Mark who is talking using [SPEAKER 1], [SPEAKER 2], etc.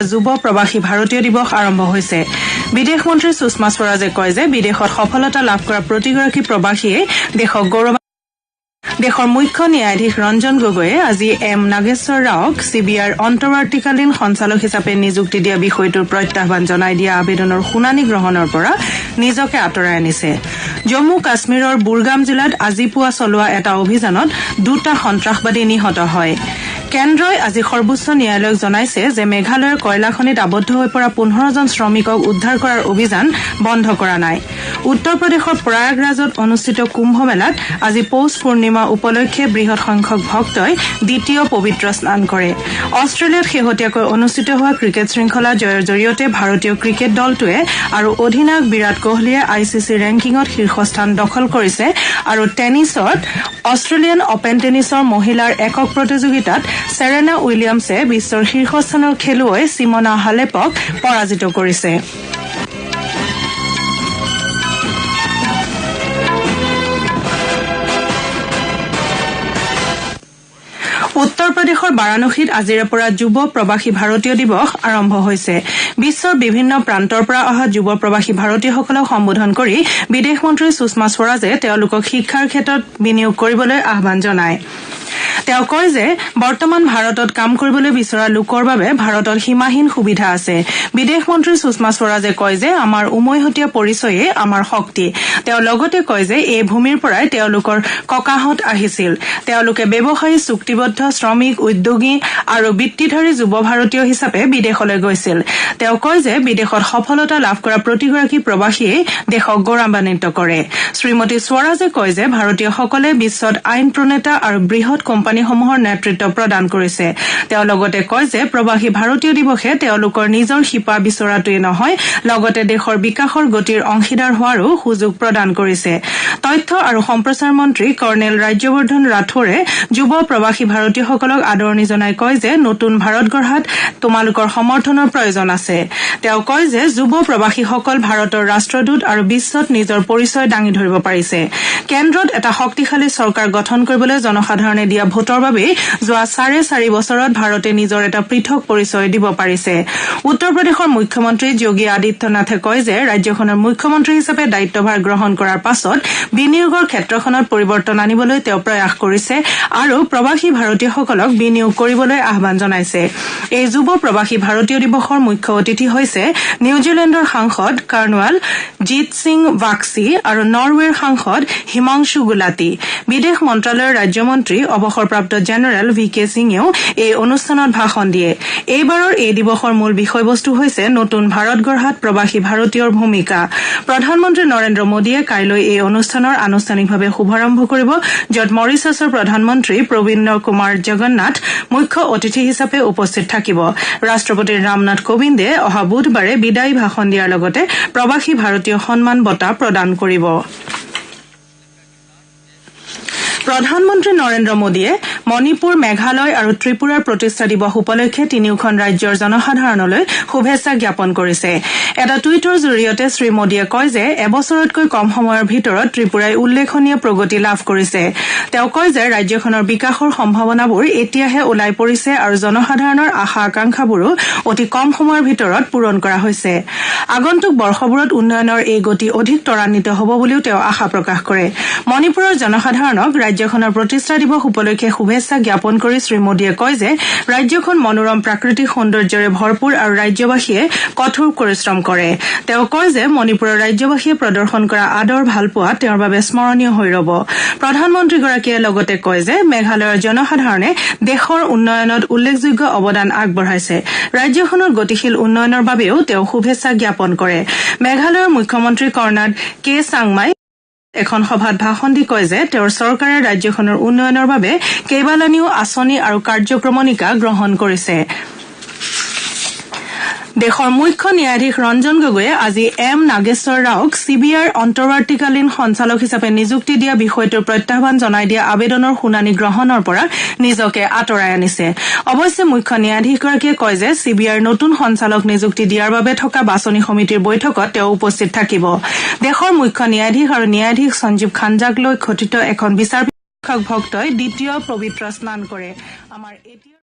[SPEAKER 1] যুৱ প্ৰবাসী ভাৰতীয় দিৱস আৰম্ভ হৈছে। বিদেশ মন্ত্ৰী সুষমা স্বৰাজে কয় যে বিদেশত সফলতা লাভ কৰা প্ৰতিগৰাকী প্ৰবাসীয়ে দেশক গৌৰৱ। দেশৰ মুখ্য ন্যায়াধীশ ৰঞ্জন গগৈয়ে আজি এম নাগেশ্বৰ ৰাওক CBIৰ অন্তৰ্বৰ্তীকালীন সঞ্চালক হিচাপে নিযুক্তি দিয়া বিষয়টোৰ প্ৰত্যাহ্বান জনাই দিয়া আবেদনৰ শুনানি গ্ৰহণৰ পৰা নিজকে আঁতৰাই আনিছে। জম্মু কাশ্মীৰৰ বুৰগাম জিলাত আজি পুৱা চলোৱা এটা অভিযানত 2টা সন্ত্ৰাসবাদী নিহত হয়। কেন্দ্ৰই আজি সৰ্বোচ্চ ন্যায়ালয়ক জনাইছে যে মেঘালয়ৰ কয়লা খনিত আবদ্ধ হৈ পৰা 15জন শ্ৰমিকক উদ্ধাৰ কৰাৰ অভিযান বন্ধ কৰা নাই। উত্তৰ প্ৰদেশৰ প্ৰয়াগৰাজত অনুষ্ঠিত কুম্ভ মেলাত আজি পৌষ পূৰ্ণিমা উপলক্ষে বৃহৎ সংখ্যক ভক্তই দ্বিতীয় পবিত্ৰ স্নান কৰে। অষ্ট্ৰেলিয়াত শেহতীয়াকৈ অনুষ্ঠিত হোৱা ক্ৰিকেট শৃংখলা জয়ৰ জৰিয়তে ভাৰতীয় ক্ৰিকেট দলটোৱে আৰু অধিনায়ক বিৰাট কোহলীয়ে ICC ৰেংকিঙত শীৰ্ষস্থান দখল কৰিছে আৰু টেনিছত অষ্ট্ৰেলিয়ান অপেন টেনিছৰ মহিলাৰ একক প্ৰতিযোগিতাত সেৰেনা উইলিয়ামছে বিশ্বৰ শীৰ্ষস্থানৰ খেলুৱৈ সিমনা হালেপক পৰাজিত কৰিছে। উত্তৰ প্ৰদেশৰ বাৰাণসীত আজিৰে পৰা যুৱ প্ৰবাসী ভাৰতীয় দিৱস আৰম্ভ হৈছে। বিশ্বৰ বিভিন্ন প্ৰান্তৰ পৰা অহা যুৱ প্ৰবাসী ভাৰতীয়সকলক সম্বোধন কৰি বিদেশ মন্ত্ৰী সুষমা স্বৰাজে তেওঁলোকক শিক্ষাৰ ক্ষেত্ৰত বিনিয়োগ কৰিবলৈ আহ্বান জনায়। তেওঁ কয় যে বৰ্তমান ভাৰতত কাম কৰিবলৈ বিচৰা লোকৰ বাবে ভাৰতত সীমাহীন সুবিধা আছে। বিদেশ মন্ত্ৰী সুষমা স্বৰাজে কয় যে আমাৰ উমৈহতীয়া পৰিচয়ে আমাৰ শক্তি। তেওঁ লগতে কয় যে এই ভূমিৰ পৰাই তেওঁলোকৰ ককাহঁত আহিছিল। তেওঁলোকে ব্যৱসায়ী, চুক্তিবদ্ধ শ্ৰমিক, উদ্যোগী আৰু বৃত্তিধাৰী যুৱ ভাৰতীয় হিচাপে বিদেশলৈ গৈছিল। তেওঁ কয় যে বিদেশত সফলতা লাভ কৰা প্ৰতিগৰাকী প্ৰবাসীয়ে দেশক গৌৰৱান্বিত কৰে। শ্ৰীমতী স্বৰাজে কয় যে ভাৰতীয়সকলে বিশ্বত আইন প্ৰণেতা আৰু বৃহৎ কোম্পানীসমূহৰ নেতৃত্ব প্ৰদান কৰিছে। তেওঁ লগতে কয় যে প্ৰবাসী ভাৰতীয় দিৱসে তেওঁলোকৰ নিজৰ শিপা বিচৰাটোৱে নহয়, লগতে দেশৰ বিকাশৰ গতিৰ অংশীদাৰ হোৱাৰো সুযোগ প্ৰদান কৰিছে। তথ্য আৰু সম্প্ৰচাৰ মন্ত্ৰী কৰ্ণেল ৰাজ্যবৰ্ধন ৰাথোৰে যুৱ প্ৰবাসী ভাৰতীয়সকলক আদৰণি জনাই কয় যে নতুন ভাৰত গঢ়াত তোমালোকৰ সমৰ্থনৰ প্ৰয়োজন আছে। তেওঁ কয় যে যুৱ প্ৰবাসীসকল ভাৰতৰ ৰাষ্ট্ৰদূত আৰু বিশ্বত নিজৰ পৰিচয় দাঙি ধৰিব পাৰিছে। কেন্দ্ৰত এটা শক্তিশালী চৰকাৰ গঠন কৰিবলৈ জনসাধাৰণে দিয়া ভোটৰ বাবে যোৱা 4.5 বছৰত ভাৰতে নিজৰ এটা পৃথক পৰিচয় দিব পাৰিছে। উত্তৰ প্ৰদেশৰ মুখ্যমন্ত্ৰী যোগী আদিত্যনাথে কয় যে ৰাজ্যখনৰ মুখ্যমন্ত্ৰী হিচাপে দায়িত্বভাৰ গ্ৰহণ কৰাৰ পাছত বিনিয়োগৰ ক্ষেত্ৰখনত পৰিৱৰ্তন আনিবলৈ তেওঁ প্ৰয়াস কৰিছে আৰু প্ৰবাসী ভাৰতীয়সকলক বিনিয়োগ কৰিবলৈ আহ্বান জনাইছে। এই যুৱ প্ৰবাসী ভাৰতীয় দিৱসৰ মুখ্য অতিথি হৈছে নিউজিলেণ্ডৰ সাংসদ কৰ্ণৱাল জিত সিং ৱাক্সি আৰু নৰৱেৰ সাংসদ হিমাংশু গুলাটী। বিদেশ মন্ত্ৰালয়ৰ ৰাজ্যমন্ত্ৰী অৱসৰপ্ৰাপ্ত জেনেৰেল VK সিঙেও এই অনুষ্ঠানত ভাষণ দিয়ে। এইবাৰৰ এই দিৱসৰ মূল বিষয়বস্তু হৈছে নতুন ভাৰত গঢ়াত প্ৰবাসী ভাৰতীয়ৰ ভূমিকা। প্ৰধানমন্ত্ৰী নৰেন্দ্ৰ মোদীয়ে কাইলৈ এই অনুষ্ঠানৰ আনুষ্ঠানিকভাৱে শুভাৰম্ভ কৰিব, য'ত মৰিছাছৰ প্ৰধানমন্ত্ৰী প্ৰবীন্দ্ৰ কুমাৰ জগন্নাথ মুখ্য অতিথি হিচাপে উপস্থিত থাকিব। ৰাষ্ট্ৰপতি ৰামনাথ কোবিন্দে অহা বুধবাৰে বিদায়ী ভাষণ দিয়াৰ লগতে প্ৰবাসী ভাৰতীয় সন্মান বঁটা প্ৰদান কৰিব। প্ৰধানমন্ত্ৰী নৰেন্দ্ৰ মোদীয়ে মণিপুৰ, মেঘালয় আৰু ত্ৰিপুৰাৰ প্ৰতিষ্ঠা দিৱস উপলক্ষে তিনিওখন ৰাজ্যৰ জনসাধাৰণলৈ শুভেচ্ছা জ্ঞাপন কৰিছে। এটা টুইটৰ জৰিয়তে শ্ৰীমোদীয়ে কয় যে এবছৰতকৈ কম সময়ৰ ভিতৰত ত্ৰিপুৰাই উল্লেখনীয় প্ৰগতি লাভ কৰিছে। তেওঁ কয় যে ৰাজ্যখনৰ বিকাশৰ সম্ভাৱনাবোৰ এতিয়াহে ওলাই পৰিছে আৰু জনসাধাৰণৰ আশা আকাংক্ষাবোৰো অতি কম সময়ৰ ভিতৰত পূৰণ কৰা হৈছে। আগন্তুক বৰ্ষবোৰত উন্নয়নৰ এই গতি অধিক ত্বৰান্বিত হ'ব বুলিও তেওঁ আশা প্ৰকাশ কৰে। মণিপুৰৰ জনসাধাৰণক ৰাজ্যখনৰ প্ৰতিষ্ঠা দিৱস উপলক্ষে শুভেচ্ছা জ্ঞাপন কৰি শ্ৰীমোদীয়ে কয় যে ৰাজ্যখন মনোৰম প্ৰাকৃতিক সৌন্দৰ্যৰে ভৰপূৰ আৰু ৰাজ্যবাসীয়ে কঠোৰ পৰিশ্ৰম কৰে। তেওঁ কয় যে মণিপুৰৰ ৰাজ্যবাসীয়ে প্ৰদৰ্শন কৰা আদৰ ভালপোৱা তেওঁৰ বাবে স্মৰণীয় হৈ ৰব। প্ৰধানমন্ত্ৰীগৰাকীয়ে লগতে কয় যে মেঘালয়ৰ জনসাধাৰণে দেশৰ উন্নয়নত উল্লেখযোগ্য অৱদান আগবঢ়াইছে। ৰাজ্যখনৰ গতিশীল উন্নয়নৰ বাবেও তেওঁ শুভেচ্ছা জ্ঞাপন কৰে। মেঘালয়ৰ মুখ্যমন্ত্ৰী কৰ্ণাড কে চাংমাই এখন সভাত ভাষণ দি কয় যে তেওঁৰ চৰকাৰে ৰাজ্যখনৰ উন্নয়নৰ বাবে কেইবালানিও আঁচনি আৰু কাৰ্যক্ৰমণিকা গ্ৰহণ কৰিছে। দেশৰ মুখ্য ন্যায়াধীশ ৰঞ্জন গগৈয়ে আজি এম নাগেশ্বৰ ৰাওক CBIৰ অন্তৰ্বৰ্তীকালীন সঞ্চালক হিচাপে নিযুক্তি দিয়া বিষয়টোৰ প্ৰত্যাহ্বান জনাই দিয়া আবেদনৰ শুনানি গ্ৰহণৰ পৰা নিজকে আঁতৰাই আনিছে। অৱশ্যে মুখ্য ন্যায়াধীশগৰাকীয়ে কয় যে CBIৰ নতুন সঞ্চালক নিযুক্তি দিয়াৰ বাবে থকা বাছনি সমিতিৰ বৈঠকত তেওঁ উপস্থিত থাকিব। দেশৰ মুখ্য ন্যায়াধীশ আৰু ন্যায়াধীশ সঞ্জীৱ খানজাক লৈ গঠিত এখন বিচাৰপীঠক ভক্তই দ্বিতীয় পবিত্ৰ স্নান কৰে।